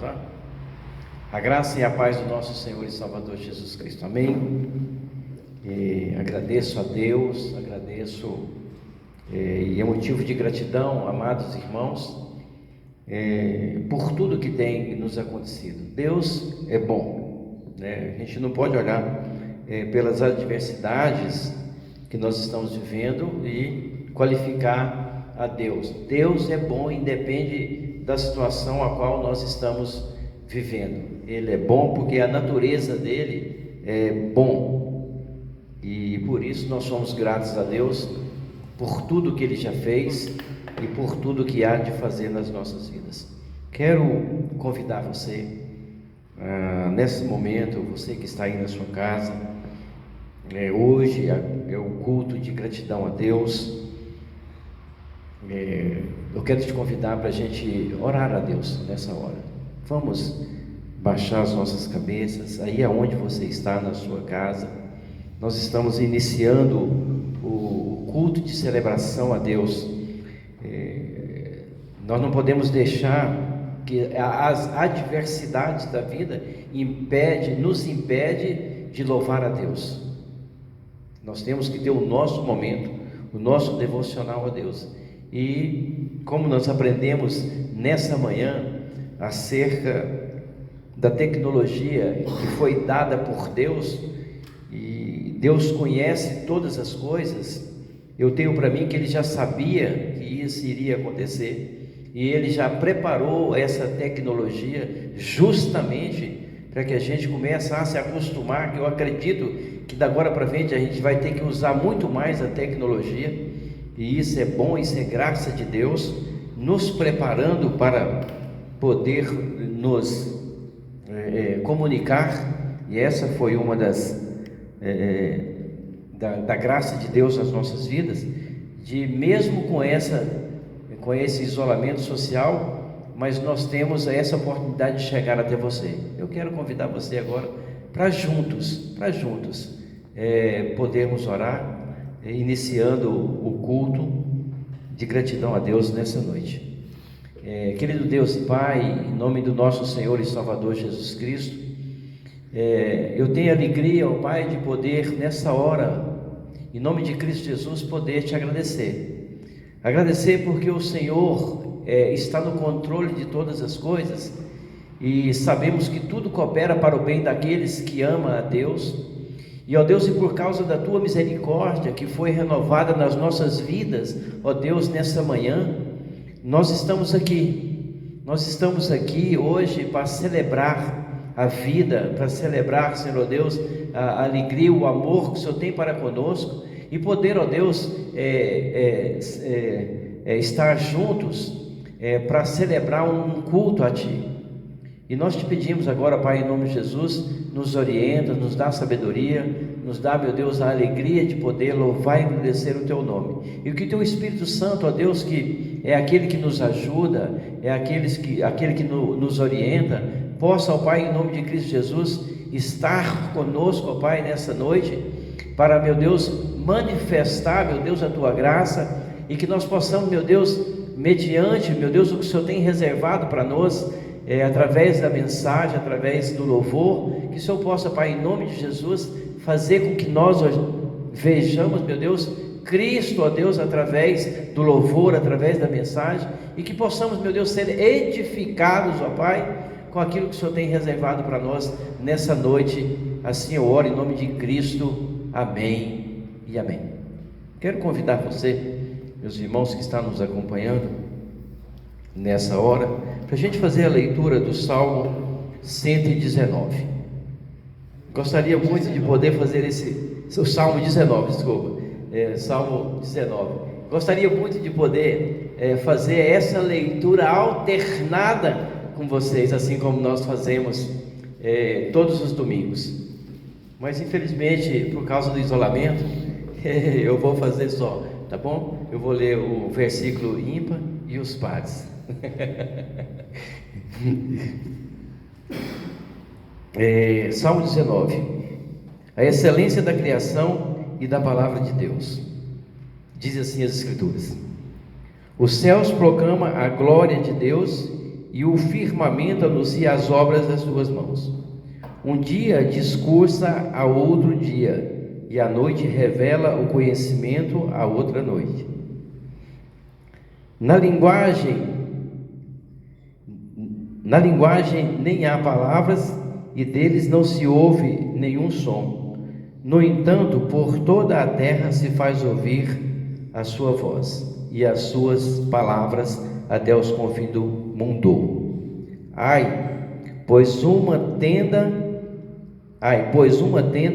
Tá? A graça e a paz do nosso Senhor e Salvador Jesus Cristo. Amém. Agradeço a Deus, e é motivo de gratidão, amados irmãos, por tudo que tem nos acontecido. Deus é bom, né? A gente não pode olhar pelas adversidades que nós estamos vivendo e qualificar a Deus. Deus é bom, independe da situação a qual nós estamos vivendo. Ele é bom porque a natureza dele é bom, e por isso nós somos gratos a Deus por tudo que Ele já fez e por tudo que há de fazer nas nossas vidas. Quero convidar você, nesse momento, você que está aí na sua casa, hoje é o culto de gratidão a Deus. Eu quero te convidar para a gente orar a Deus nessa hora. Vamos baixar as nossas cabeças, aí aonde você está na sua casa. Nós estamos iniciando o culto de celebração a Deus. Nós não podemos deixar que as adversidades da vida nos impede de louvar a Deus. Nós temos que ter o nosso momento, o nosso devocional a Deus. E como nós aprendemos nessa manhã acerca da tecnologia que foi dada por Deus, e Deus conhece todas as coisas, eu tenho para mim que Ele já sabia que isso iria acontecer, e Ele já preparou essa tecnologia justamente para que a gente comece a se acostumar, que eu acredito que da agora para frente a gente vai ter que usar muito mais a tecnologia, e isso é bom, isso é graça de Deus, nos preparando para poder nos comunicar, e essa foi uma das da graça de Deus nas nossas vidas, de mesmo com esse isolamento social, mas nós temos essa oportunidade de chegar até você. Eu quero convidar você agora para juntos podermos orar, iniciando o culto de gratidão a Deus nessa noite. Querido Deus e Pai, em nome do nosso Senhor e Salvador Jesus Cristo, eu tenho alegria, ó Pai, de poder nessa hora, em nome de Cristo Jesus, poder te agradecer porque o Senhor está no controle de todas as coisas, e sabemos que tudo coopera para o bem daqueles que amam a Deus. E ó Deus, e por causa da Tua misericórdia que foi renovada nas nossas vidas, ó Deus, nessa manhã, nós estamos aqui hoje para celebrar a vida, para celebrar, Senhor Deus, a alegria, o amor que o Senhor tem para conosco, e poder, ó Deus, estar juntos para celebrar um culto a Ti. E nós te pedimos agora, Pai, em nome de Jesus, nos orienta, nos dá sabedoria, nos dá, meu Deus, a alegria de poder louvar e agradecer o Teu nome. E que o Teu Espírito Santo, ó Deus, que é aquele que nos ajuda, é aquele que nos orienta, possa, ó Pai, em nome de Cristo Jesus, estar conosco, ó Pai, nessa noite, para, meu Deus, manifestar, meu Deus, a Tua graça, e que nós possamos, meu Deus, mediante, meu Deus, o que o Senhor tem reservado para nós, através da mensagem, através do louvor, que o Senhor possa, Pai, em nome de Jesus, fazer com que nós vejamos, meu Deus, Cristo, ó Deus, através do louvor, através da mensagem, e que possamos, meu Deus, ser edificados, ó Pai, com aquilo que o Senhor tem reservado para nós nessa noite. Assim eu oro em nome de Cristo, amém e amém. Quero convidar você, meus irmãos que estão nos acompanhando nessa hora, para a gente fazer a leitura do Salmo 119. Gostaria muito de poder fazer o Salmo 19, desculpa, Salmo 19. Gostaria muito de poder fazer essa leitura alternada com vocês, assim como nós fazemos todos os domingos. Mas infelizmente, por causa do isolamento, eu vou fazer só, tá bom? Eu vou ler o versículo ímpar e os pares. Salmo 19. A excelência da criação e da palavra de Deus. Diz assim as Escrituras: os céus proclamam a glória de Deus, e o firmamento anuncia as obras das suas mãos. Um dia discursa a outro dia, e a noite revela o conhecimento a outra noite. Na linguagem nem há palavras, e deles não se ouve nenhum som. No entanto, por toda a terra se faz ouvir a sua voz, e as suas palavras até os confins do mundo. Pois uma tenda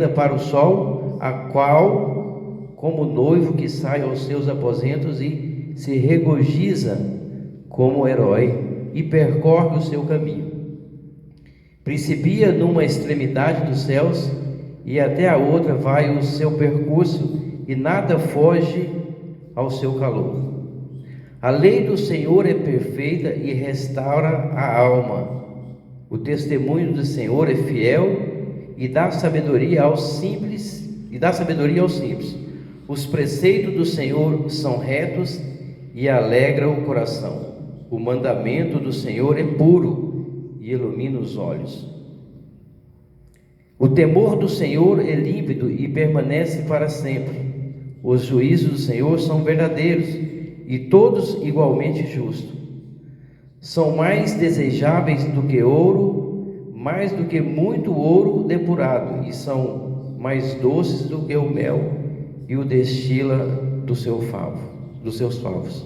para o sol, a qual, como noivo que sai aos seus aposentos e se regozija como herói, e percorre o seu caminho. Principia numa extremidade dos céus, e até a outra vai o seu percurso, e nada foge ao seu calor. A lei do Senhor é perfeita e restaura a alma. O testemunho do Senhor é fiel e dá sabedoria aos simples. Os preceitos do Senhor são retos e alegram o coração. O mandamento do Senhor é puro e ilumina os olhos. O temor do Senhor é límpido e permanece para sempre. Os juízos do Senhor são verdadeiros e todos igualmente justos. São mais desejáveis do que ouro, mais do que muito ouro depurado, e são mais doces do que o mel e o destila dos seus favos.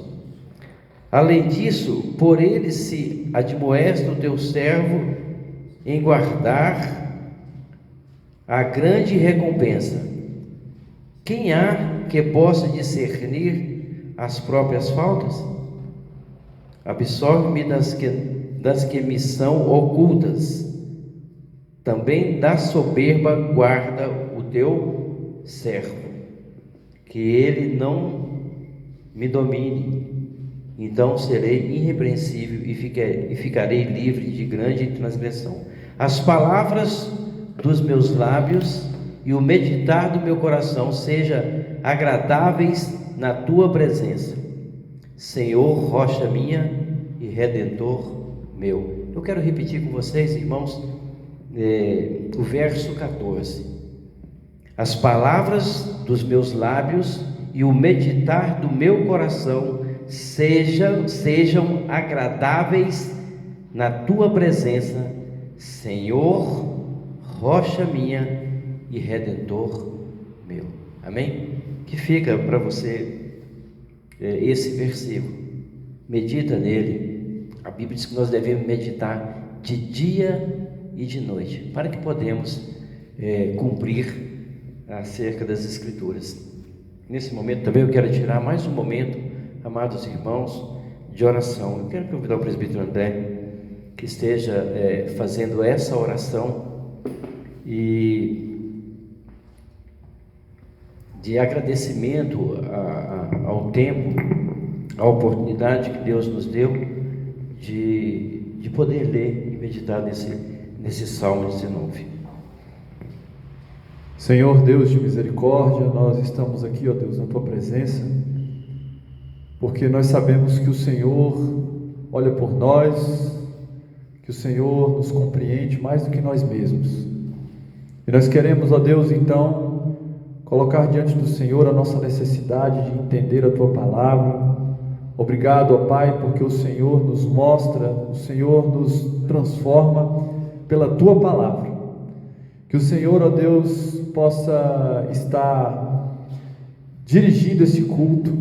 Além disso, por ele se admoesta o teu servo em guardar a grande recompensa. Quem há que possa discernir as próprias faltas? Absorve-me das que me são ocultas. Também da soberba guarda o teu servo, que ele não me domine. Então serei irrepreensível e ficarei livre de grande transgressão. As palavras dos meus lábios e o meditar do meu coração seja agradáveis na tua presença, Senhor, rocha minha e redentor meu. Eu quero repetir com vocês, irmãos, o verso 14. As palavras dos meus lábios e o meditar do meu coração sejam agradáveis na tua presença, Senhor, rocha minha e redentor meu. Amém? Que fica para você esse versículo. Medita nele. A Bíblia diz que nós devemos meditar de dia e de noite, para que podemos cumprir acerca das Escrituras. Nesse momento também eu quero tirar mais um momento, amados irmãos, de oração. Eu quero convidar o presbítero André que esteja fazendo essa oração e de agradecimento ao tempo, à oportunidade que Deus nos deu de poder ler e meditar nesse Salmo 19. Senhor Deus de misericórdia, nós estamos aqui, ó Deus, na Tua presença, porque nós sabemos que o Senhor olha por nós, que o Senhor nos compreende mais do que nós mesmos. E nós queremos, ó Deus, então, colocar diante do Senhor a nossa necessidade de entender a Tua palavra. Obrigado, ó Pai, porque o Senhor nos mostra, o Senhor nos transforma pela Tua palavra. Que o Senhor, ó Deus, possa estar dirigindo esse culto.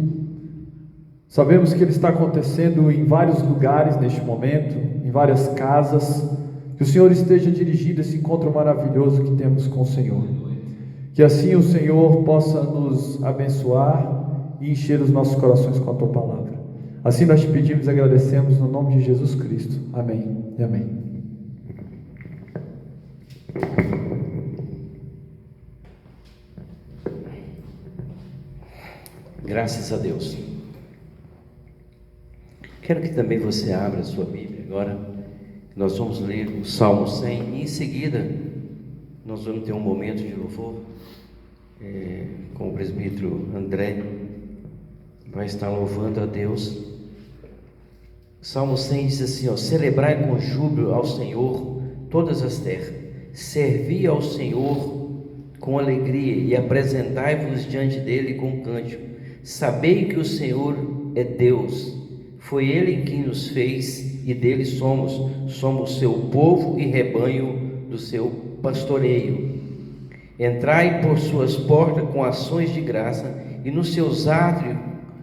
Sabemos que ele está acontecendo em vários lugares neste momento, em várias casas. Que o Senhor esteja dirigindo esse encontro maravilhoso que temos com o Senhor. Que assim o Senhor possa nos abençoar e encher os nossos corações com a Tua palavra. Assim nós te pedimos e agradecemos no nome de Jesus Cristo. Amém e amém. Graças a Deus. Quero que também você abra a sua Bíblia agora. Nós vamos ler o Salmo 100 e em seguida nós vamos ter um momento de louvor com o presbítero André. Vai estar louvando a Deus. Salmo 100 diz assim, ó: celebrai com júbilo ao Senhor todas as terras, servi ao Senhor com alegria e apresentai-vos diante dele com cântico. Sabei que o Senhor é Deus, foi ele quem nos fez e dele somos seu povo e rebanho do seu pastoreio. Entrai por suas portas com ações de graça e nos seus átrios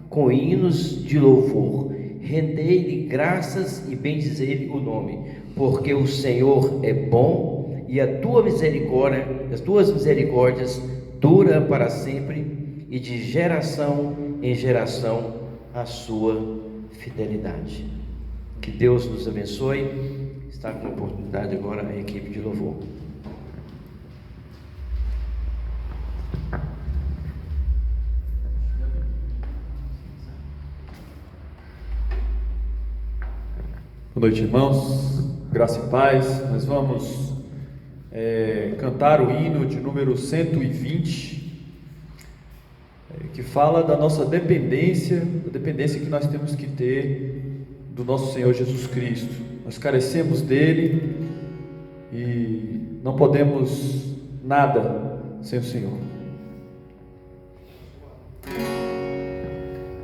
com hinos de louvor. Rendei-lhe graças e bendizei-lhe o nome, porque o Senhor é bom e as tuas misericórdias duram para sempre, e de geração em geração a sua fidelidade. Que Deus nos abençoe. Está com a oportunidade agora a equipe de louvor. Boa noite, irmãos, graça e paz. Nós vamos cantar o hino de número 120, que fala da nossa dependência, da dependência que nós temos que ter do nosso Senhor Jesus Cristo. Nós carecemos dele e não podemos nada sem o Senhor.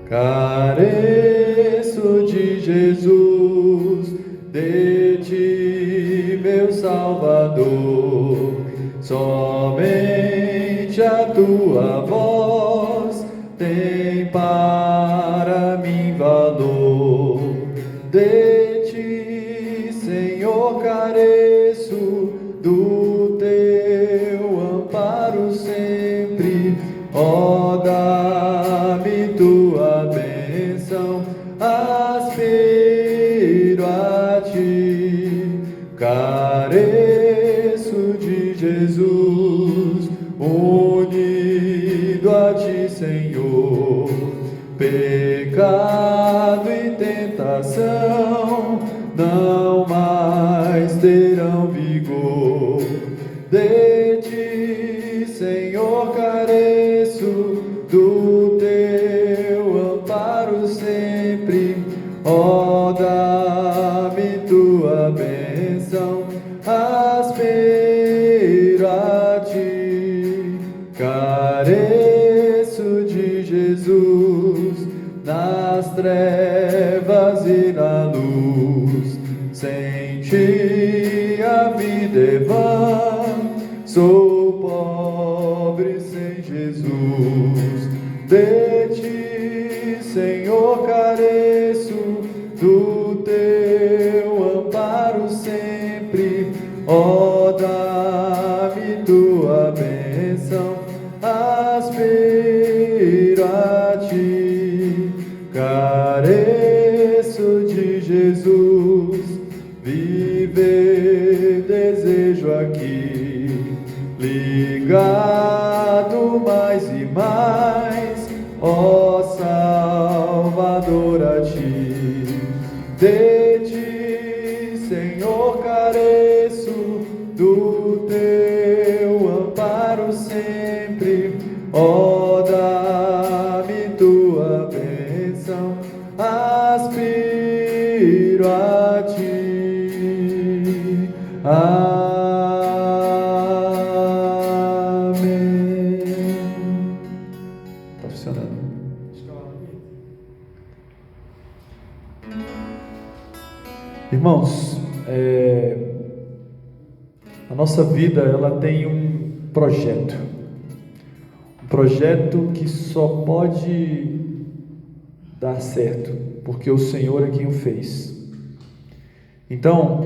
Careço de Jesus, de ti, meu Salvador, somente a tua voz tem para mim valor. De ti, Senhor, careço, do teu amparo sempre, ó, dá-me tua bênção, aspiro a ti. Careço de Jesus, unido a ti, Senhor. Pecado e tentação não mais terão vigor. De ti, Senhor, careço, do teu amparo sempre, ó, dá-me tua bênção, aspiro a ti. Careço de Jesus, nas trevas e na luz, sem ti a vida é vã, sou pobre sem Jesus. De ti, Senhor, careço, do teu amparo sempre, ó, dá-me tua bênção, aspiro a ti. Careço de Jesus, viver desejo aqui, ligado mais e mais, ó Salvador, a ti. De ti, Senhor, careço, do teu amparo sempre, ó, dá-me tua bênção, aspiro a ti. Amém. Está funcionando. Irmãos, a nossa vida, ela tem um projeto que só pode dar certo porque o Senhor é quem o fez. Então,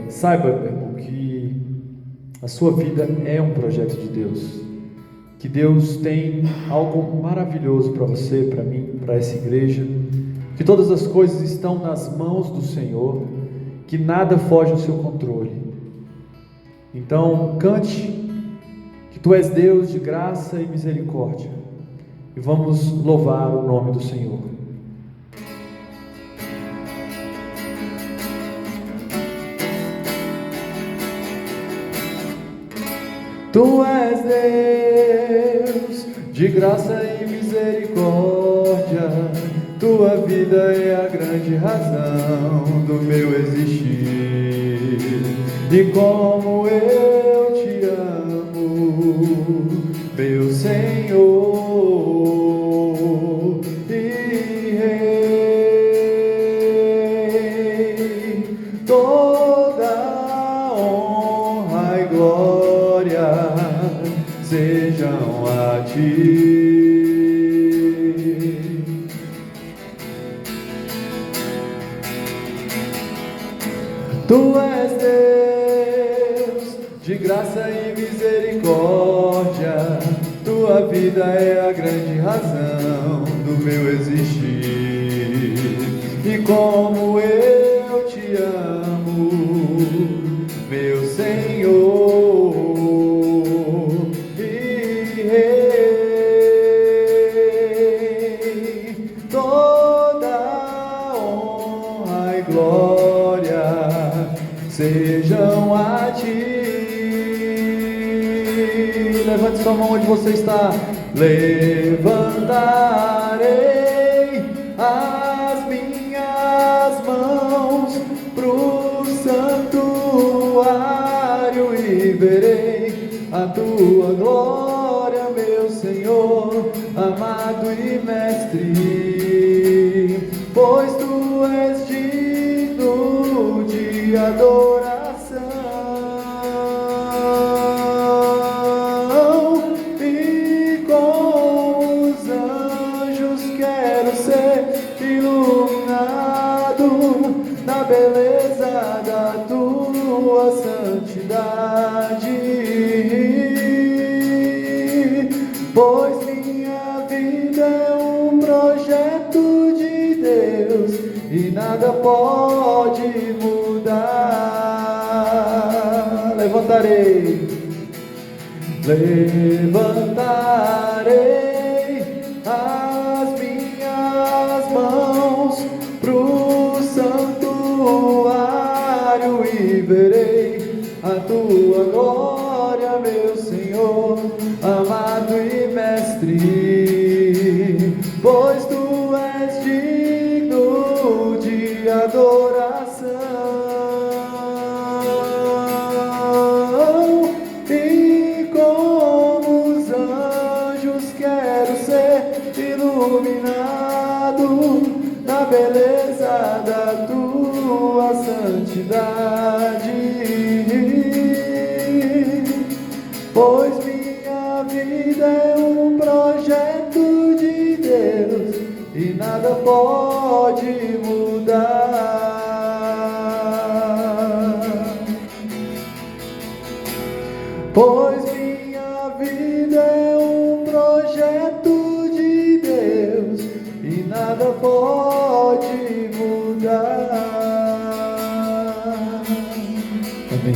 saiba, meu irmão, que a sua vida é um projeto de Deus, que Deus tem algo maravilhoso para você, para mim, para essa igreja, que todas as coisas estão nas mãos do Senhor, que nada foge ao seu controle. Então, cante que tu és Deus de graça e misericórdia, e vamos louvar o nome do Senhor. Tu és Deus de graça e misericórdia, Tua vida é a grande razão do meu existir. E como eu te amo, meu Senhor e Rei. Toda honra e glória sejam a Ti. Tu és Deus de graça e misericórdia. Tua vida é a grande razão do meu existir. E como eu te amo, meu Senhor e Rei. Toda honra e glória sejam a Ti. Levante sua mão onde você está. Levantarei as minhas mãos pro santuário e verei a Tua glória, meu Senhor, amado e mestre, pois Tu és digno de adoração, e com os anjos quero ser iluminado na beleza da Tua santidade, pois minha vida é um projeto de Deus e nada pode mudar. Levantarei as minhas mãos pro santuário e verei a Tua glória, meu Senhor, amado e mestre, pois Tu és digno de adoração, e como os anjos quero ser iluminado na beleza da Tua santidade, pois minha vida é um projeto de Deus e nada pode mudar. Pois minha vida é um projeto de Deus e nada pode mudar. Amém.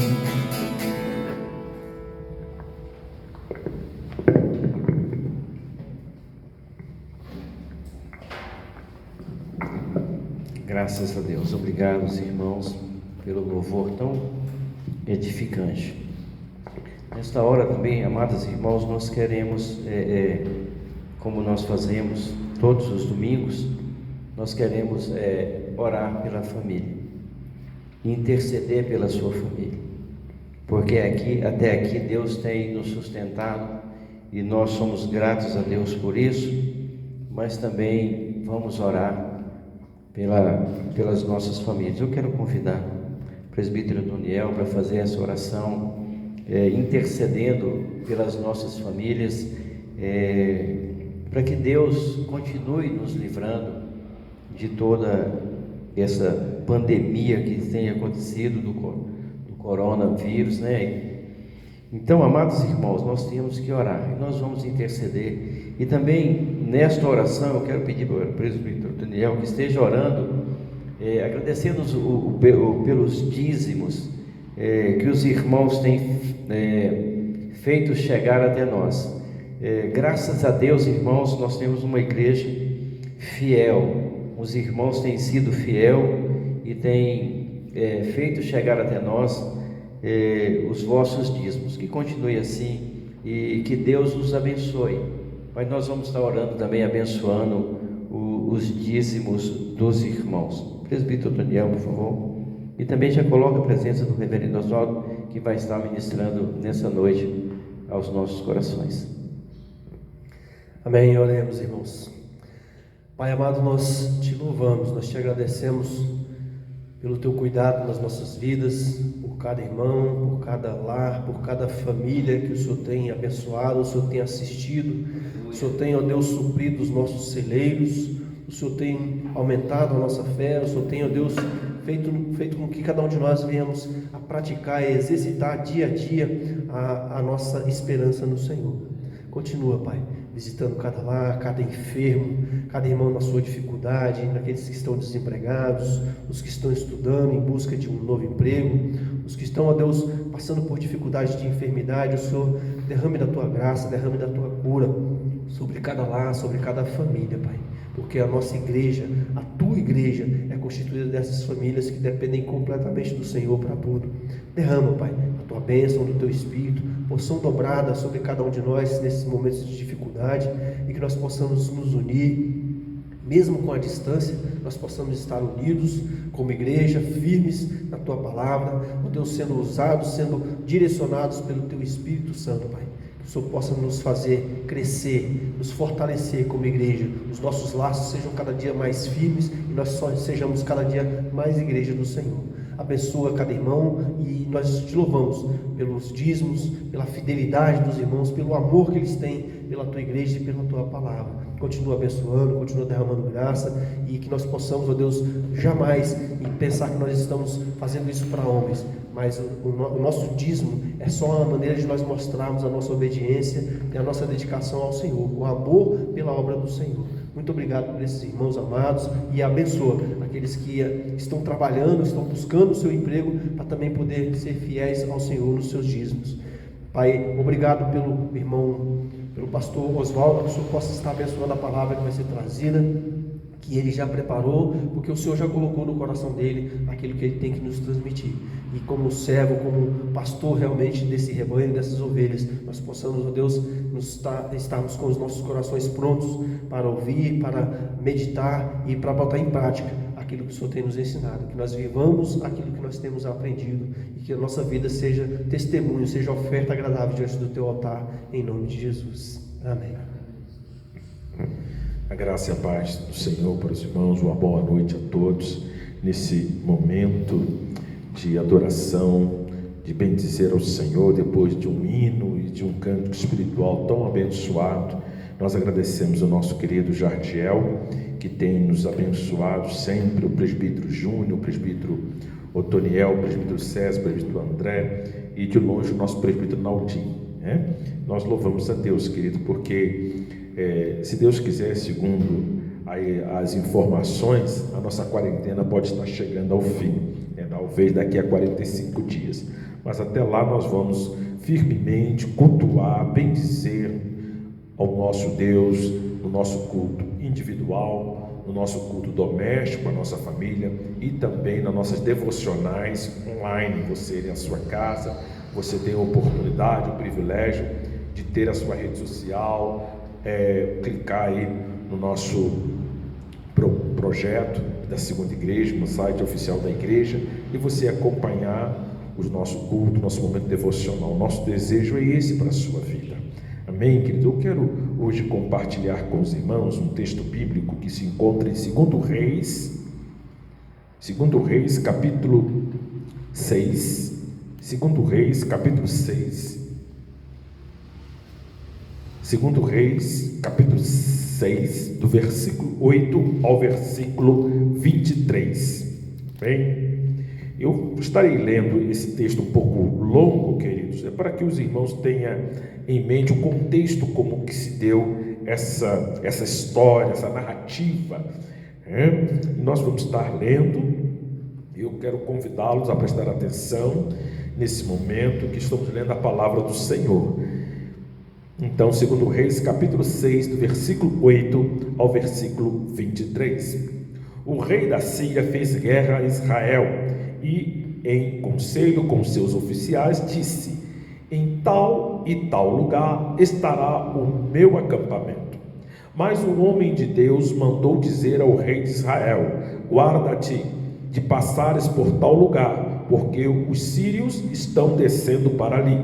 Graças a Deus. Obrigado, irmãos, pelo louvor tão edificante. Nesta hora também, amados irmãos, nós queremos, como nós fazemos todos os domingos, nós queremos orar pela família, interceder pela sua família, porque até aqui Deus tem nos sustentado e nós somos gratos a Deus por isso, mas também vamos orar pelas nossas famílias. Eu quero convidar o presbítero Doniel para fazer essa oração, intercedendo pelas nossas famílias, para que Deus continue nos livrando de toda essa pandemia que tem acontecido do coronavírus, né? Então, amados irmãos, nós temos que orar e nós vamos interceder. E também nesta oração eu quero pedir para o presbítero Daniel que esteja orando, agradecendo pelos dízimos que os irmãos têm feito chegar até nós. Graças a Deus, irmãos, nós temos uma igreja fiel. Os irmãos têm sido fiel e têm feito chegar até nós os vossos dízimos. Que continue assim e que Deus os abençoe. Mas nós vamos estar orando também, abençoando os dízimos dos irmãos. Presbítero Daniel, por favor. E também já coloca a presença do reverendo Oswaldo, que vai estar ministrando nessa noite aos nossos corações. Amém. Oremos, irmãos. Pai amado, nós te louvamos, nós te agradecemos pelo teu cuidado nas nossas vidas, por cada irmão, por cada lar, por cada família que o Senhor tem abençoado, o Senhor tem assistido, o Senhor tem, ó Deus, suprido os nossos celeiros, o Senhor tem aumentado a nossa fé, o Senhor tem, ó Deus, feito com que cada um de nós venhamos a praticar e exercitar dia a dia a nossa esperança no Senhor. Continua, Pai, visitando cada lar, cada enfermo, cada irmão na sua dificuldade, naqueles que estão desempregados, os que estão estudando em busca de um novo emprego, os que estão, ó Deus, passando por dificuldades de enfermidade. O Senhor derrame da tua graça, derrame da tua cura sobre cada lar, sobre cada família, Pai, porque a nossa igreja, a tua igreja, é constituída dessas famílias que dependem completamente do Senhor para tudo. Derrama, Pai, a tua bênção, do teu Espírito, porção dobrada sobre cada um de nós nesses momentos de dificuldade, e que nós possamos nos unir, mesmo com a distância, nós possamos estar unidos como igreja, firmes na tua palavra, ó Deus, sendo usados, sendo direcionados pelo teu Espírito Santo, Pai. Que o Senhor possa nos fazer crescer, nos fortalecer como igreja, os nossos laços sejam cada dia mais firmes e nós só sejamos cada dia mais igreja do Senhor. Abençoa cada irmão e nós te louvamos pelos dízimos, pela fidelidade dos irmãos, pelo amor que eles têm pela tua igreja e pela tua palavra. Continua abençoando, continua derramando graça, e que nós possamos, ó Deus, jamais pensar que nós estamos fazendo isso para homens, mas o nosso dízimo é só uma maneira de nós mostrarmos a nossa obediência e a nossa dedicação ao Senhor, o amor pela obra do Senhor. Muito obrigado por esses irmãos amados, e abençoa aqueles que estão trabalhando, estão buscando o seu emprego, para também poder ser fiéis ao Senhor nos seus dízimos. Pai, obrigado pelo irmão, pelo pastor Oswaldo, que o Senhor possa estar abençoando a palavra que vai ser trazida, que ele já preparou, porque o Senhor já colocou no coração dele aquilo que ele tem que nos transmitir. E como servo, como pastor realmente desse rebanho, dessas ovelhas, nós possamos, ó Deus, estarmos com os nossos corações prontos para ouvir, para meditar e para botar em prática aquilo que o Senhor tem nos ensinado. Que nós vivamos aquilo que nós temos aprendido e que a nossa vida seja testemunho, seja oferta agradável diante do teu altar, em nome de Jesus. Amém. A graça e a paz do Senhor para os irmãos, uma boa noite a todos, nesse momento de adoração, de bendizer ao Senhor, depois de um hino e de um canto espiritual tão abençoado. Nós agradecemos ao nosso querido Jardiel, que tem nos abençoado sempre, o presbítero Júnior, o presbítero Otoniel, o presbítero César, o presbítero André, e de longe o nosso presbítero Naldim, né? Nós louvamos a Deus, querido, porque se Deus quiser, segundo as informações, a nossa quarentena pode estar chegando ao fim, talvez daqui a 45 dias, mas até lá nós vamos firmemente cultuar, bendizer ao nosso Deus, no nosso culto individual, no nosso culto doméstico, a nossa família, e também nas nossas devocionais online. Você na sua casa, você tem a oportunidade, o privilégio de ter a sua rede social, clicar aí no nosso projeto da segunda igreja, no site oficial da igreja, e você acompanhar o nosso culto, nosso momento devocional. Nosso desejo é esse para a sua vida. Amém, querido? Eu quero hoje compartilhar com os irmãos um texto bíblico que se encontra em 2 Reis, capítulo 6. 2 Reis, capítulo 6. 2 Reis, capítulo 6, do versículo 8 ao versículo 23. Bem, eu estarei lendo esse texto um pouco longo, queridos, para que os irmãos tenham em mente o contexto, como que se deu essa história, essa narrativa. Nós vamos estar lendo. Eu quero convidá-los a prestar atenção nesse momento que estamos lendo a palavra do Senhor. Então, 2 Reis, capítulo 6, do versículo 8 ao versículo 23. O rei da Síria fez guerra a Israel e, em conselho com seus oficiais, disse: em tal e tal lugar estará o meu acampamento. Mas o homem de Deus mandou dizer ao rei de Israel: guarda-te de passares por tal lugar, porque os sírios estão descendo para ali.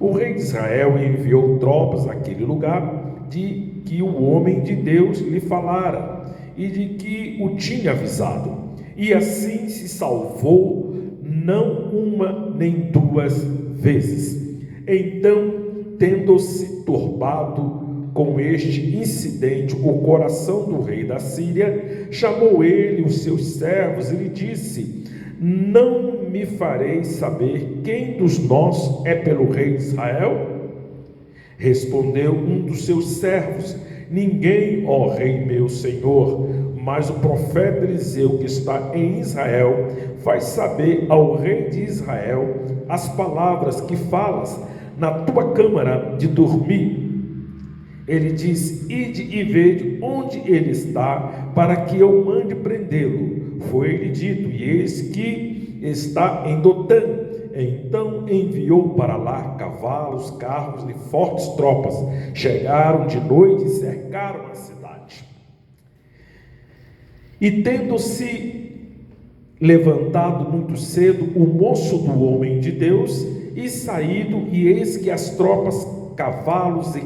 O rei de Israel enviou tropas àquele lugar de que o homem de Deus lhe falara e de que o tinha avisado, e assim se salvou, não uma nem duas vezes. Então, tendo-se turbado com este incidente o coração do rei da Síria, chamou ele os seus servos e lhe disse: não me fareis saber quem dos nós é pelo rei de Israel? Respondeu um dos seus servos: ninguém, ó rei meu senhor, mas o profeta Eliseu, que está em Israel, faz saber ao rei de Israel as palavras que falas na tua câmara de dormir. Ele disse: ide e vede onde ele está, para que eu mande prendê-lo. Foi-lhe dito, e eis que está em Dotã. Então enviou para lá cavalos, carros e fortes tropas. Chegaram de noite e cercaram a cidade. E tendo-se levantado muito cedo o moço do homem de Deus, e saído, e eis que as tropas, cavalos e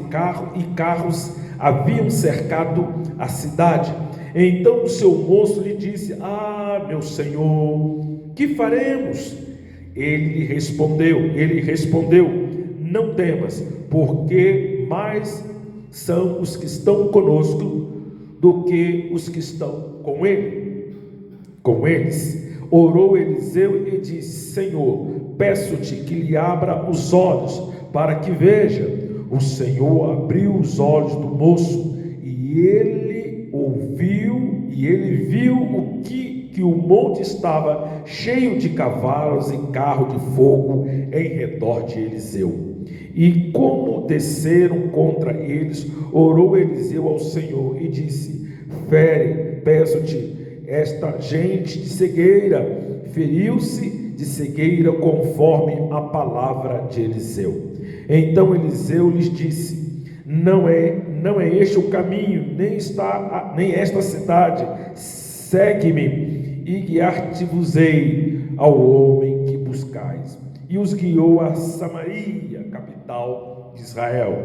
carros haviam cercado a cidade. Então o seu moço lhe disse: ah, meu senhor, que faremos? Ele respondeu: não temas, porque mais são os que estão conosco do que os que estão com eles. Orou Eliseu e disse: Senhor, peço-te que lhe abra os olhos para que veja. O Senhor abriu os olhos do moço, e ele viu que o monte estava cheio de cavalos e carro de fogo em redor de Eliseu. E como desceram contra eles, orou Eliseu ao Senhor e disse: fere, peço-te, esta gente de cegueira. Feriu-se de cegueira conforme a palavra de Eliseu. Então Eliseu lhes disse: não é este o caminho, nem esta cidade. Segue-me e guiar-te-vos-ei ao homem que buscais. E os guiou a Samaria, capital de Israel,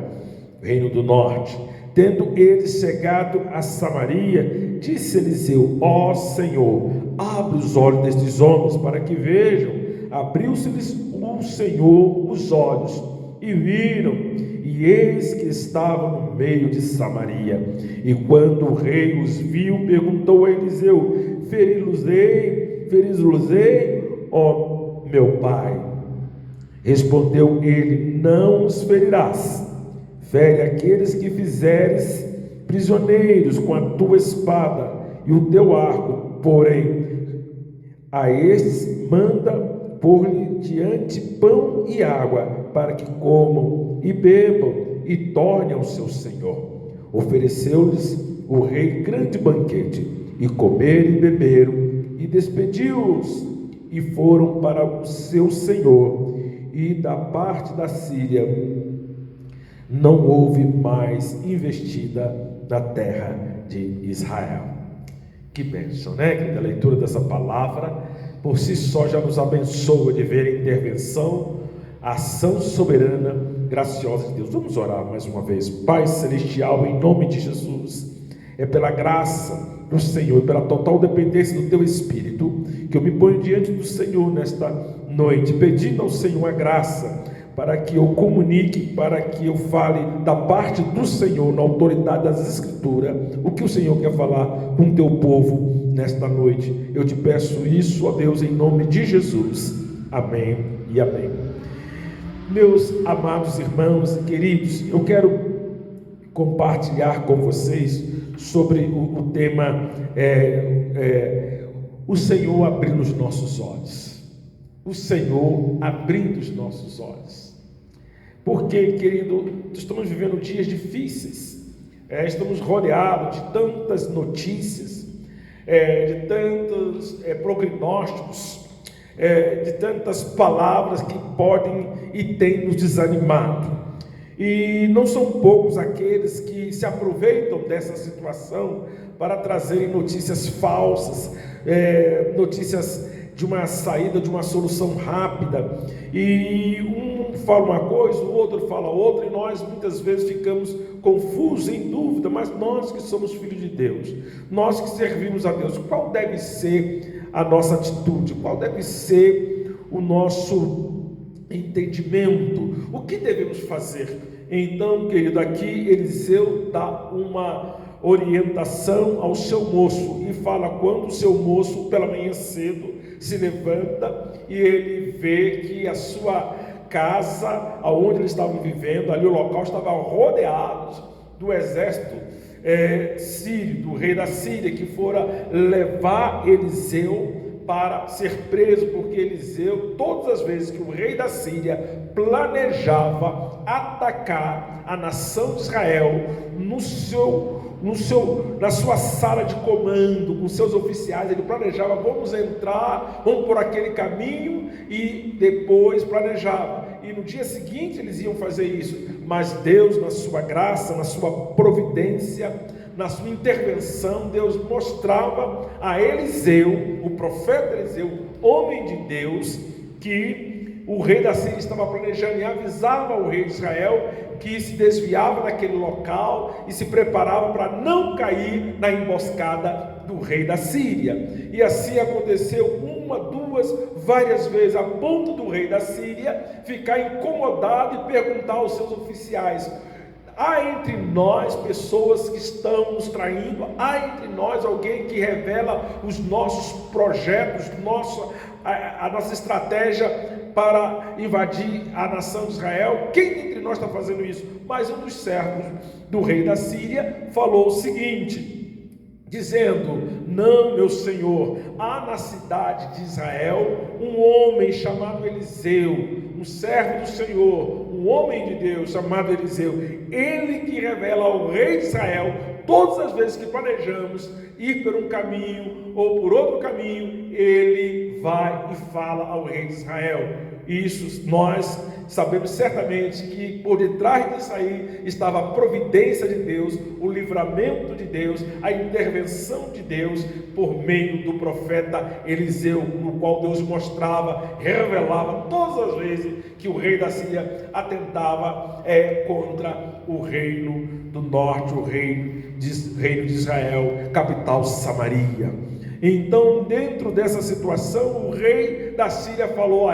reino do norte. Tendo eles chegado a Samaria, disse Eliseu: ó Senhor, abre os olhos destes homens para que vejam. Abriu-se-lhes o Senhor os olhos, e viram, e eis que estavam no meio de Samaria. E quando o rei os viu, perguntou a Eliseu: feri-los-ei, ó meu pai? Respondeu ele: não os ferirás. Fere aqueles que fizeres prisioneiros com a tua espada e o teu arco, porém a estes manda pôr-lhe diante pão e água, para que comam e bebam e tornem ao seu senhor. Ofereceu-lhes o rei grande banquete, e comeram e beberam, e despediu-os, e foram para o seu senhor. E da parte da Síria não houve mais investida na terra de Israel. Que bênção, né? A leitura dessa palavra por si só já nos abençoa de ver a intervenção, a ação soberana, graciosa de Deus. Vamos orar mais uma vez. Pai celestial, em nome de Jesus, é pela graça do Senhor, pela total dependência do teu Espírito, que eu me ponho diante do Senhor nesta noite, pedindo ao Senhor a graça para que eu comunique, para que eu fale da parte do Senhor, na autoridade das Escrituras, o que o Senhor quer falar com o teu povo nesta noite. Eu te peço isso, ó Deus, em nome de Jesus. Amém e amém. Meus amados irmãos e queridos, eu quero compartilhar com vocês sobre o tema o Senhor abrindo os nossos olhos. O Senhor abrindo os nossos olhos. Porque, querido, estamos vivendo dias difíceis, estamos rodeados de tantas notícias, de tantos prognósticos, de tantas palavras que podem e têm nos desanimado. E não são poucos aqueles que se aproveitam dessa situação para trazerem notícias falsas, notícias de uma saída, de uma solução rápida, e um fala uma coisa, o outro fala outra, e nós muitas vezes ficamos confusos, em dúvida. Mas nós que somos filhos de Deus, nós que servimos a Deus, qual deve ser a nossa atitude? Qual deve ser o nosso entendimento? O que devemos fazer? Então, querido, aqui Eliseu dá uma orientação ao seu moço e fala quando o seu moço pela manhã cedo se levanta e ele vê que a sua casa, aonde eles estavam vivendo, ali o local estava rodeado do exército sírio, do rei da Síria, que fora levar Eliseu para ser preso, porque Eliseu, todas as vezes que o rei da Síria planejava atacar a nação de Israel, na sua sala de comando, com seus oficiais, ele planejava: vamos entrar, vamos por aquele caminho, e depois planejava, e no dia seguinte eles iam fazer isso. Mas Deus, na sua graça, na sua providência, na sua intervenção, Deus mostrava a Eliseu, o profeta Eliseu, homem de Deus, que o rei da Síria estava planejando, e avisava ao rei de Israel que se desviava daquele local e se preparava para não cair na emboscada do rei da Síria. E assim aconteceu uma, duas, várias vezes, a ponto do rei da Síria ficar incomodado e perguntar aos seus oficiais: há entre nós pessoas que estão nos traindo? Há entre nós alguém que revela os nossos projetos, a nossa estratégia para invadir a nação de Israel? Quem entre nós está fazendo isso? Mas um dos servos do rei da Síria falou o seguinte, dizendo: não, meu senhor, há na cidade de Israel um homem chamado Eliseu, um servo do Senhor, um homem de Deus chamado Eliseu, ele que revela ao rei de Israel todas as vezes que planejamos ir por um caminho ou por outro caminho, ele vai e fala ao rei de Israel. Isso nós sabemos certamente que por detrás disso aí estava a providência de Deus, o livramento de Deus, a intervenção de Deus por meio do profeta Eliseu, no qual Deus mostrava, revelava todas as vezes que o rei da Síria atentava contra o reino do norte, o reino de Israel, capital Samaria. Então, dentro dessa situação, o rei da Síria falou: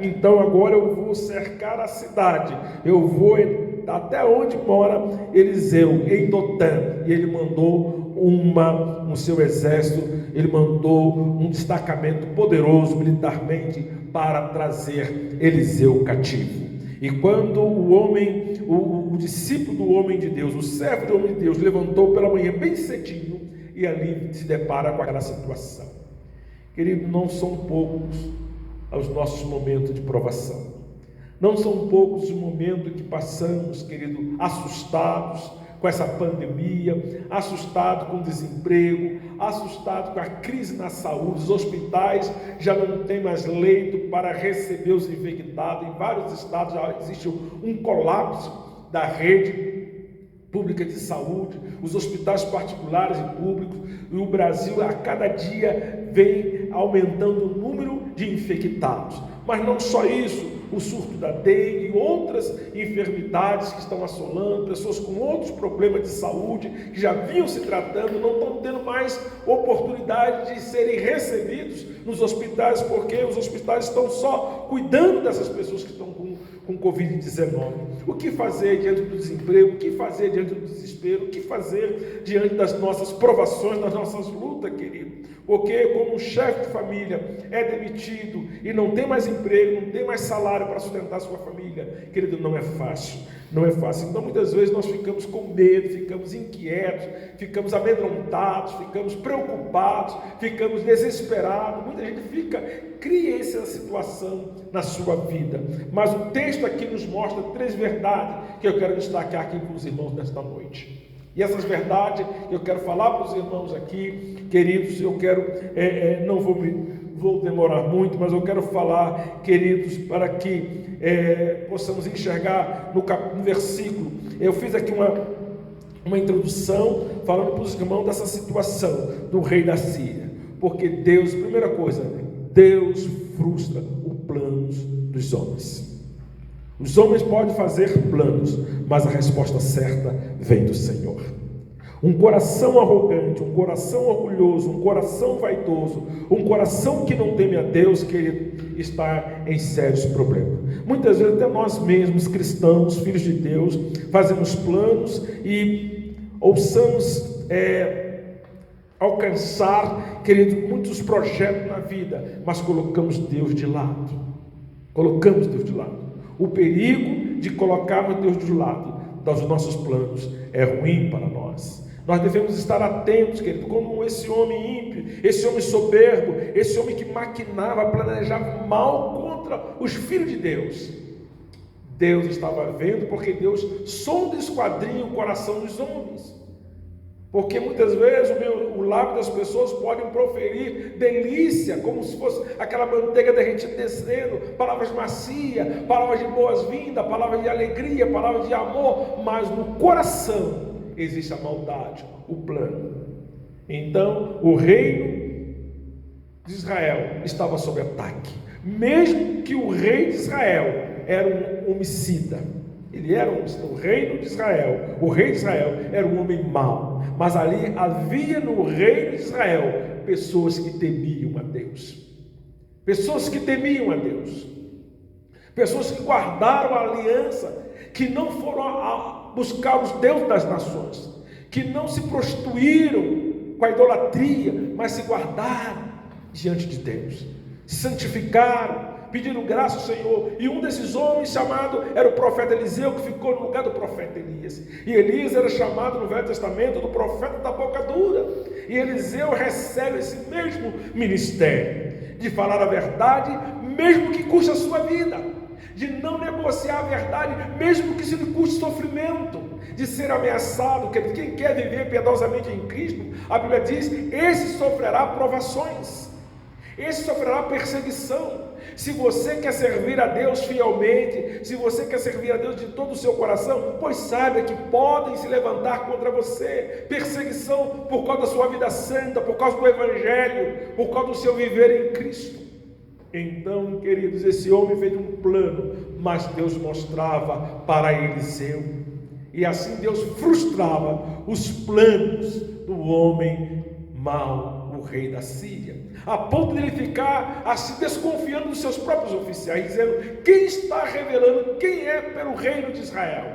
então agora eu vou cercar a cidade, eu vou até onde mora Eliseu, em Dotã. E ele mandou no seu exército, ele mandou um destacamento poderoso militarmente para trazer Eliseu cativo. E quando o discípulo do homem de Deus, o servo do homem de Deus, levantou pela manhã bem cedinho, e ali se depara com aquela situação. Querido, não são poucos os nossos momentos de provação, não são poucos os momentos que passamos, querido, assustados com essa pandemia, assustados com o desemprego, assustados com a crise na saúde. Os hospitais já não tem mais leito para receber os infectados, em vários estados já existe um colapso da rede pública de saúde, os hospitais particulares e públicos, e o Brasil a cada dia vem aumentando o número de infectados. Mas não só isso, o surto da dengue e outras enfermidades que estão assolando, pessoas com outros problemas de saúde, que já vinham se tratando, não estão tendo mais oportunidade de serem recebidos nos hospitais, porque os hospitais estão só cuidando dessas pessoas que estão com Covid-19. O que fazer diante do desemprego? O que fazer diante do desespero? O que fazer diante das nossas provações, das nossas lutas, querido? Porque como um chefe de família é demitido e não tem mais emprego, não tem mais salário para sustentar a sua família, querido, não é fácil, não é fácil. Então muitas vezes nós ficamos com medo, ficamos inquietos, ficamos amedrontados, ficamos preocupados, ficamos desesperados. Muita gente cria essa situação na sua vida. Mas o texto aqui nos mostra 3 verdades que eu quero destacar aqui com os irmãos nesta noite. E essas verdades eu quero falar para os irmãos aqui, queridos. Eu quero, não vou me vou demorar muito, mas eu quero falar, queridos, para que possamos enxergar no versículo. Eu fiz aqui uma introdução falando para os irmãos dessa situação do rei da Síria, porque Deus, primeira coisa, Deus frustra os planos dos homens. Os homens podem fazer planos, mas a resposta certa vem do Senhor. Um coração arrogante, um coração orgulhoso, um coração vaidoso, um coração que não teme a Deus, querido, está em sérios problemas. Muitas vezes até nós mesmos, cristãos, filhos de Deus, fazemos planos e ousamos alcançar, querido, muitos projetos na vida, mas colocamos Deus de lado. Colocamos Deus de lado. O perigo de colocarmos Deus de lado dos nossos planos é ruim para nós. Nós devemos estar atentos, querido, como esse homem ímpio, esse homem soberbo, esse homem que maquinava, planejava mal contra os filhos de Deus. Deus estava vendo, porque Deus sonda e esquadrinha o coração dos homens. Porque muitas vezes o lábio das pessoas podem proferir delícia, como se fosse aquela manteiga derretida descendo, palavras macias, palavras de boas-vindas, palavras de alegria, palavras de amor, mas no coração existe a maldade, o plano. Então, o reino de Israel estava sob ataque, mesmo que o rei de Israel era um homicida. Ele era o reino de Israel, o rei de Israel era um homem mau, mas ali havia no reino de Israel pessoas que temiam a Deus, pessoas que temiam a Deus, pessoas que guardaram a aliança, que não foram buscar os deuses das nações, que não se prostituíram com a idolatria, mas se guardaram diante de Deus, se santificaram, pediram graça ao Senhor. E um desses homens chamado era o profeta Eliseu, que ficou no lugar do profeta Elias. E Elias era chamado no Velho Testamento do profeta da boca dura. E Eliseu recebe esse mesmo ministério de falar a verdade, mesmo que custe a sua vida, de não negociar a verdade, mesmo que se lhe custe sofrimento, de ser ameaçado. Quem quer viver piedosamente em Cristo, a Bíblia diz, esse sofrerá provações, esse sofrerá perseguição. Se você quer servir a Deus fielmente, se você quer servir a Deus de todo o seu coração, pois saiba que podem se levantar contra você perseguição por causa da sua vida santa, por causa do Evangelho, por causa do seu viver em Cristo. Então, queridos, esse homem fez um plano, mas Deus mostrava para Eliseu, e assim Deus frustrava os planos do homem mau, o rei da Síria, a ponto de ele ficar assim desconfiando dos seus próprios oficiais, dizendo, quem está revelando quem é pelo reino de Israel?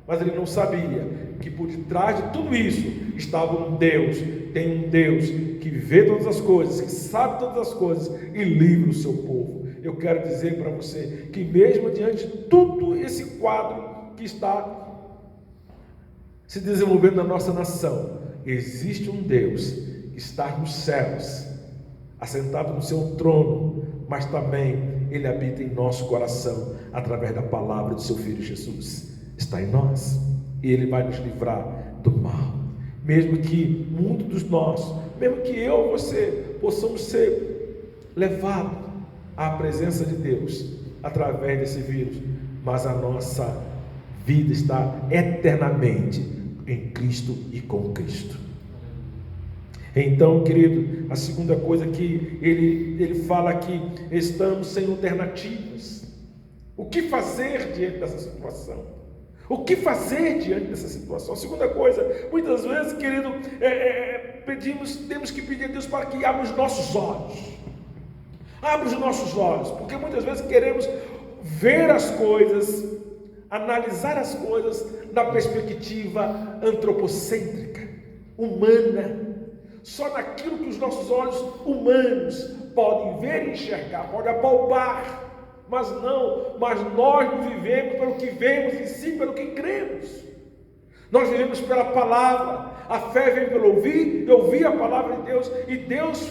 Mas ele não sabia que por detrás de tudo isso estava um Deus, tem um Deus que vê todas as coisas, que sabe todas as coisas e livra o seu povo. Eu quero dizer para você que mesmo diante de tudo esse quadro que está se desenvolvendo na nossa nação, existe um Deus que está nos céus, assentado no seu trono, mas também Ele habita em nosso coração, através da palavra do seu Filho Jesus. Está em nós, e Ele vai nos livrar do mal, mesmo que muitos dos nossos, mesmo que eu e você, possamos ser levados à presença de Deus, através desse vírus, mas a nossa vida está eternamente em Cristo e com Cristo. Então, querido, a segunda coisa que ele fala que estamos sem alternativas. O que fazer diante dessa situação? O que fazer diante dessa situação? A segunda coisa, muitas vezes, querido, temos que pedir a Deus para que abra os nossos olhos. Abra os nossos olhos, porque muitas vezes queremos ver as coisas, analisar as coisas da perspectiva antropocêntrica, humana, só naquilo que os nossos olhos humanos podem ver e enxergar, podem apalpar, mas nós não vivemos pelo que vemos, e sim pelo que cremos. Nós vivemos pela palavra, a fé vem pelo ouvir a palavra de Deus, e Deus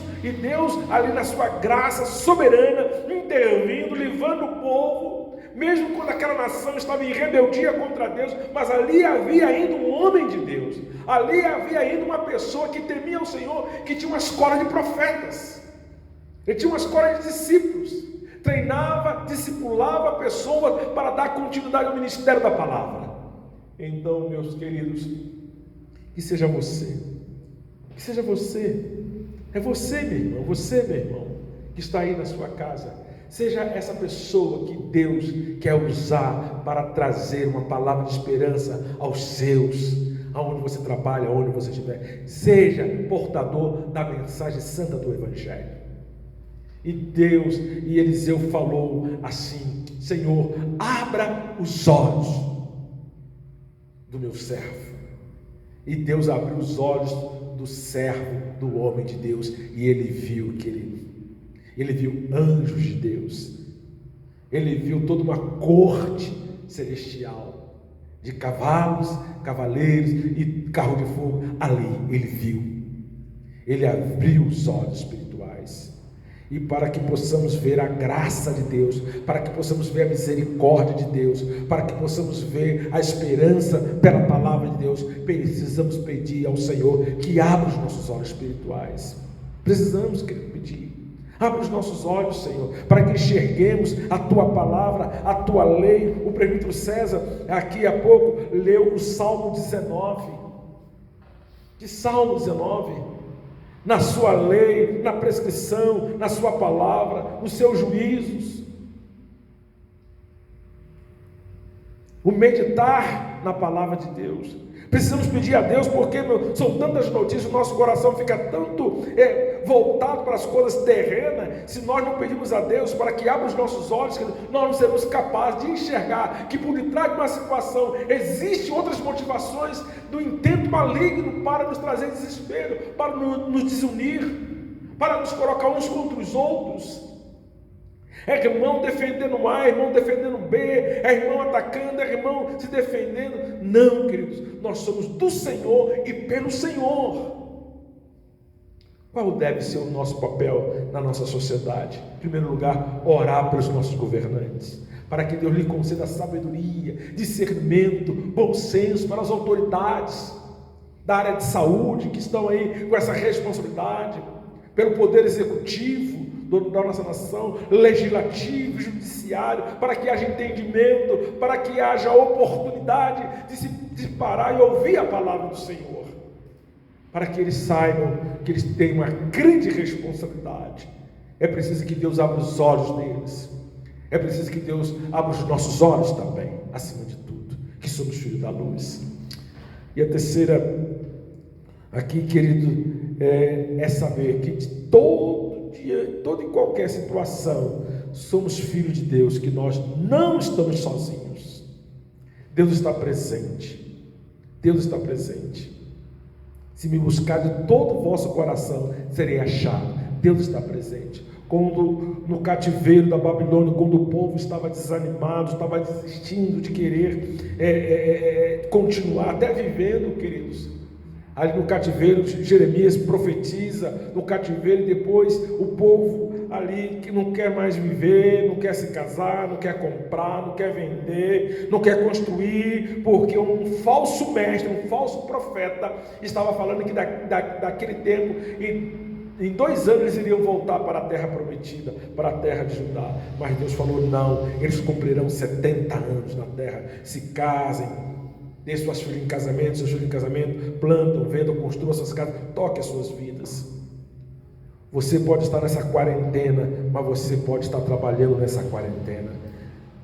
ali na sua graça soberana, intervindo, livrando o povo, mesmo quando aquela nação estava em rebeldia contra Deus, mas ali havia ainda um homem de Deus, ali havia ainda uma pessoa que temia o Senhor, que tinha uma escola de profetas, Ele tinha uma escola de discípulos, treinava, discipulava a pessoa para dar continuidade ao ministério da palavra. Então, meus queridos, que seja você, é você, meu irmão, que está aí na sua casa, seja essa pessoa que Deus quer usar para trazer uma palavra de esperança aos seus, aonde você trabalha, aonde você estiver, seja portador da mensagem santa do Evangelho. E Deus, e Eliseu falou assim: Senhor, abra os olhos do meu servo. E Deus abriu os olhos do servo, do homem de Deus, e ele viu, querido, ele viu anjos de Deus, ele viu toda uma corte celestial, de cavalos, cavaleiros e carro de fogo. Ali ele viu, ele abriu os olhos espirituais, e para que possamos ver a graça de Deus, para que possamos ver a misericórdia de Deus, para que possamos ver a esperança pela palavra de Deus, precisamos pedir ao Senhor que abra os nossos olhos espirituais. Precisamos, querido, pedir. Abre os nossos olhos, Senhor, para que enxerguemos a Tua palavra, a Tua lei. O presbítero César, aqui há pouco, leu o Salmo 19. De Salmo 19. Na sua lei, na prescrição, na sua palavra, nos seus juízos. O meditar na palavra de Deus. Precisamos pedir a Deus, porque são tantas notícias, o nosso coração fica tanto voltado para as coisas terrenas. Se nós não pedirmos a Deus para que abra os nossos olhos, nós não seremos capazes de enxergar que por detrás de uma situação existem outras motivações do intento maligno para nos trazer desespero, para nos desunir, para nos colocar uns contra os outros. É irmão defendendo A, é irmão defendendo B, é irmão atacando, é irmão se defendendo. Não, queridos, nós somos do Senhor e pelo Senhor. Qual deve ser o nosso papel na nossa sociedade? Em primeiro lugar, orar pelos nossos governantes, para que Deus lhe conceda sabedoria, discernimento, bom senso para as autoridades da área de saúde que estão aí com essa responsabilidade, pelo poder executivo da nossa nação, legislativo, judiciário, para que haja entendimento, para que haja oportunidade de parar e ouvir a palavra do Senhor, para que eles saibam que eles têm uma grande responsabilidade. É preciso que Deus abra os olhos deles, é preciso que Deus abra os nossos olhos também, acima de tudo, que somos filhos da luz. E a terceira aqui, querido, é saber que de todo dia, toda e qualquer situação, somos filhos de Deus, que nós não estamos sozinhos. Deus está presente. Deus está presente. Se me buscar de todo o vosso coração, serei achado. Deus está presente. Quando no cativeiro da Babilônia, quando o povo estava desanimado, estava desistindo de querer continuar, até vivendo, queridos, ali no cativeiro, Jeremias profetiza no cativeiro, e depois o povo ali que não quer mais viver, não quer se casar, não quer comprar, não quer vender, não quer construir, porque um falso mestre, um falso profeta estava falando que daquele tempo, em 2 anos eles iriam voltar para a terra prometida, para a terra de Judá. Mas Deus falou: não, eles cumprirão 70 anos na terra, se casem, dê suas filhas em casamento, seus filhos em casamento, plantam, vendam, construam suas casas, toquem as suas vidas. Você pode estar nessa quarentena, mas você pode estar trabalhando nessa quarentena.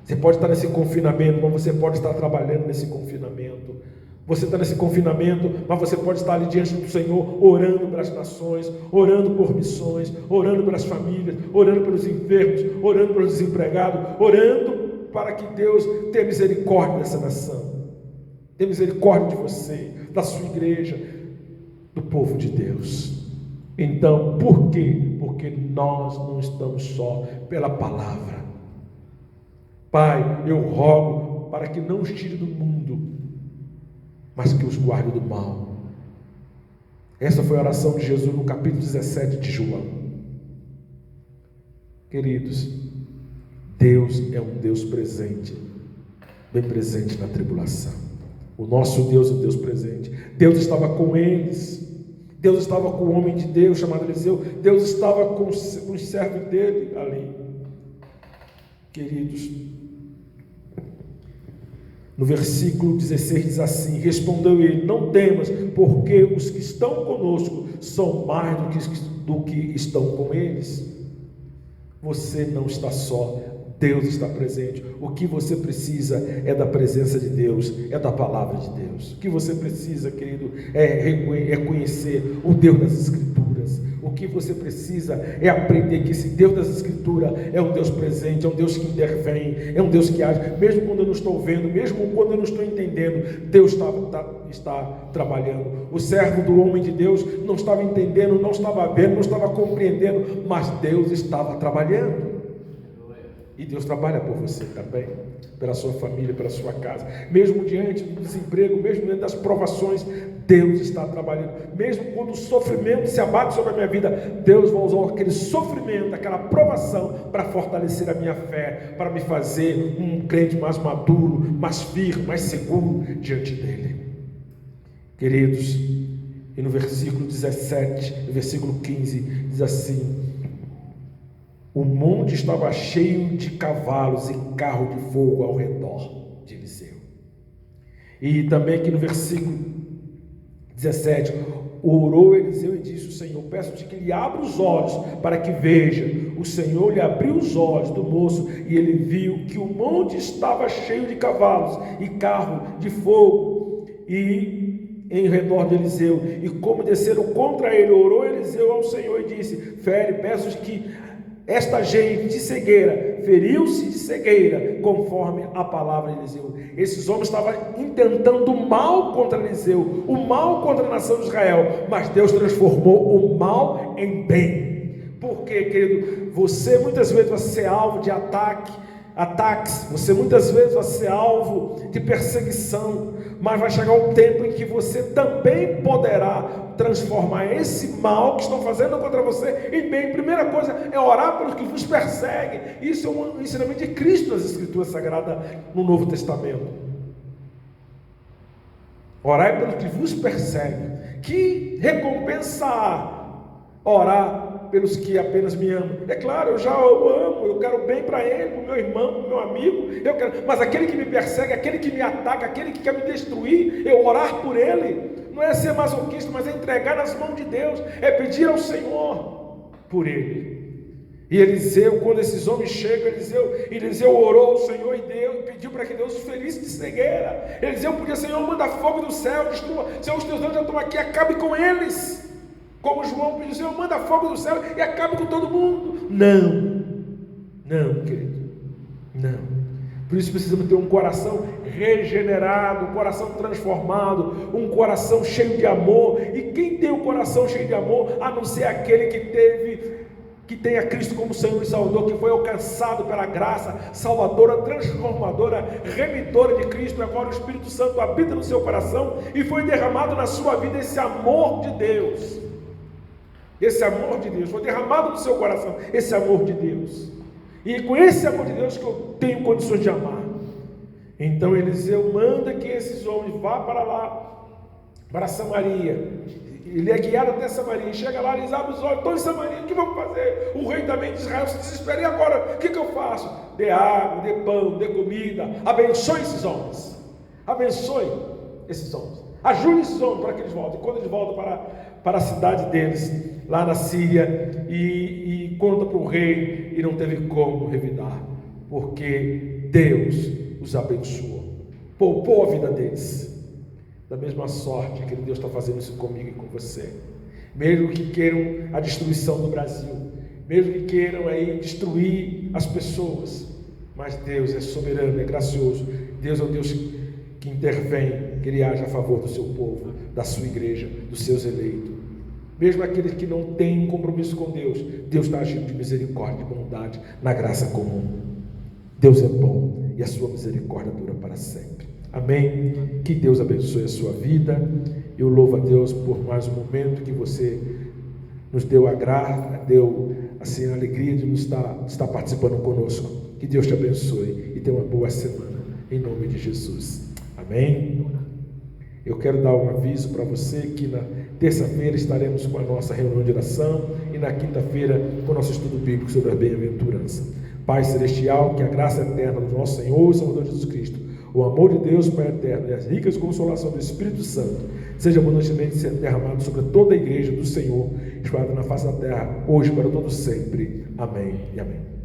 Você pode estar nesse confinamento, mas você pode estar trabalhando nesse confinamento. Você está nesse confinamento, mas você pode estar ali diante do Senhor, orando pelas nações, orando por missões, orando pelas famílias, orando pelos enfermos, orando pelos desempregados, orando para que Deus tenha misericórdia dessa nação, tenha misericórdia de você, da sua igreja, do povo de Deus. Então, por quê? Porque nós não estamos só pela palavra. Pai, eu rogo para que não os tire do mundo, mas que os guarde do mal. Essa foi a oração de Jesus no capítulo 17 de João. Queridos, Deus é um Deus presente, bem presente na tribulação. O nosso Deus é um Deus presente. Deus estava com eles, Deus estava com o homem de Deus chamado Eliseu, Deus estava com os servos dele ali. Queridos, no versículo 16 diz assim: respondeu ele: não temas, porque os que estão conosco são mais do que estão com eles. Você não está só, Deus está presente. O que você precisa é da presença de Deus, é da palavra de Deus. O que você precisa, querido, é conhecer o Deus das Escrituras. O que você precisa é aprender que esse Deus das Escrituras é um Deus presente, é um Deus que intervém, é um Deus que age, mesmo quando eu não estou vendo, mesmo quando eu não estou entendendo, Deus está trabalhando. O servo do homem de Deus não estava entendendo, não estava vendo, não estava compreendendo, mas Deus estava trabalhando. E Deus trabalha por você também, pela sua família, pela sua casa. Mesmo diante do desemprego, mesmo diante das provações, Deus está trabalhando. Mesmo quando o sofrimento se abate sobre a minha vida, Deus vai usar aquele sofrimento, aquela provação, para fortalecer a minha fé, para me fazer um crente mais maduro, mais firme, mais seguro diante dele. Queridos, e no versículo 17, no versículo 15, diz assim: o monte estava cheio de cavalos e carro de fogo ao redor de Eliseu. E também aqui no versículo 17, orou Eliseu e disse: o Senhor, peço-te que lhe abra os olhos para que veja. O Senhor lhe abriu os olhos do moço e ele viu que o monte estava cheio de cavalos e carro de fogo e em redor de Eliseu. E como desceram contra ele, orou Eliseu ao Senhor e disse: fere, peço-te que esta gente de cegueira, feriu-se de cegueira, conforme a palavra de Eliseu. Esses homens estavam intentando o mal contra Eliseu, o mal contra a nação de Israel, mas Deus transformou o mal em bem. Porque, querido, você muitas vezes vai ser alvo de ataques, você muitas vezes vai ser alvo de perseguição, mas vai chegar um tempo em que você também poderá transformar esse mal que estão fazendo contra você em bem. Primeira coisa é orar pelos que vos perseguem. Isso é um ensinamento de Cristo nas Escrituras Sagradas no Novo Testamento. Orai pelos que vos perseguem. Que recompensa há orar pelos que apenas me amam? É claro, eu já o amo, eu quero bem para ele, para o meu irmão, para o meu amigo, mas aquele que me persegue, aquele que me ataca, aquele que quer me destruir, eu orar por ele. Não é ser masoquista, mas é entregar nas mãos de Deus, é pedir ao Senhor por ele. E Eliseu, quando esses homens chegam, Eliseu orou ao Senhor e pediu para que Deus os ferisse de cegueira. Eliseu podia: Senhor, manda fogo do céu, destrua, Senhor, os teus anjos já estão aqui, acabe com eles. Como João pediu: Senhor, manda fogo do céu e acabe com todo mundo. Não, querido, não. Por isso precisamos ter um coração regenerado, um coração transformado, um coração cheio de amor. E quem tem um coração cheio de amor, a não ser aquele que tem a Cristo como Senhor e Salvador, que foi alcançado pela graça salvadora, transformadora, remidora de Cristo. Agora o Espírito Santo habita no seu coração e foi derramado na sua vida esse amor de Deus. Esse amor de Deus foi derramado no seu coração, esse amor de Deus. E com esse amor de Deus que eu tenho condições de amar. Então Eliseu manda que esses homens vá para lá, para Samaria. Ele é guiado até Samaria. Chega lá, eles abrem os olhos: estou em Samaria, o que vamos fazer? O rei também de Israel se desespera: e agora? O que eu faço? Dê água, dê pão, dê comida. Abençoe esses homens. Abençoe esses homens. Ajude esses homens para que eles voltem. Quando eles voltam para a cidade deles, lá na Síria, e conta para o rei, e não teve como revidar, porque Deus os abençoou, poupou a vida deles. Da mesma sorte que Deus está fazendo isso comigo e com você. Mesmo que queiram a destruição do Brasil, mesmo que queiram aí destruir as pessoas, mas Deus é soberano, é gracioso. Deus é um Deus que intervém, que Ele age a favor do seu povo, da sua igreja, dos seus eleitos. Mesmo aqueles que não têm compromisso com Deus, Deus está agindo de misericórdia, de bondade, na graça comum. Deus é bom e a sua misericórdia dura para sempre. Amém? Que Deus abençoe a sua vida. Eu louvo a Deus por mais um momento que você nos deu a graça, deu assim, a alegria de nos estar participando conosco. Que Deus te abençoe e tenha uma boa semana, em nome de Jesus. Amém? Eu quero dar um aviso para você que Terça-feira estaremos com a nossa reunião de oração e na quinta-feira com o nosso estudo bíblico sobre a bem-aventurança. Pai Celestial, que a graça eterna do nosso Senhor e Salvador Jesus Cristo, o amor de Deus Pai eterno e as ricas consolações do Espírito Santo seja abundantemente derramado sobre toda a igreja do Senhor, espalhada na face da terra, hoje para todos sempre. Amém e amém.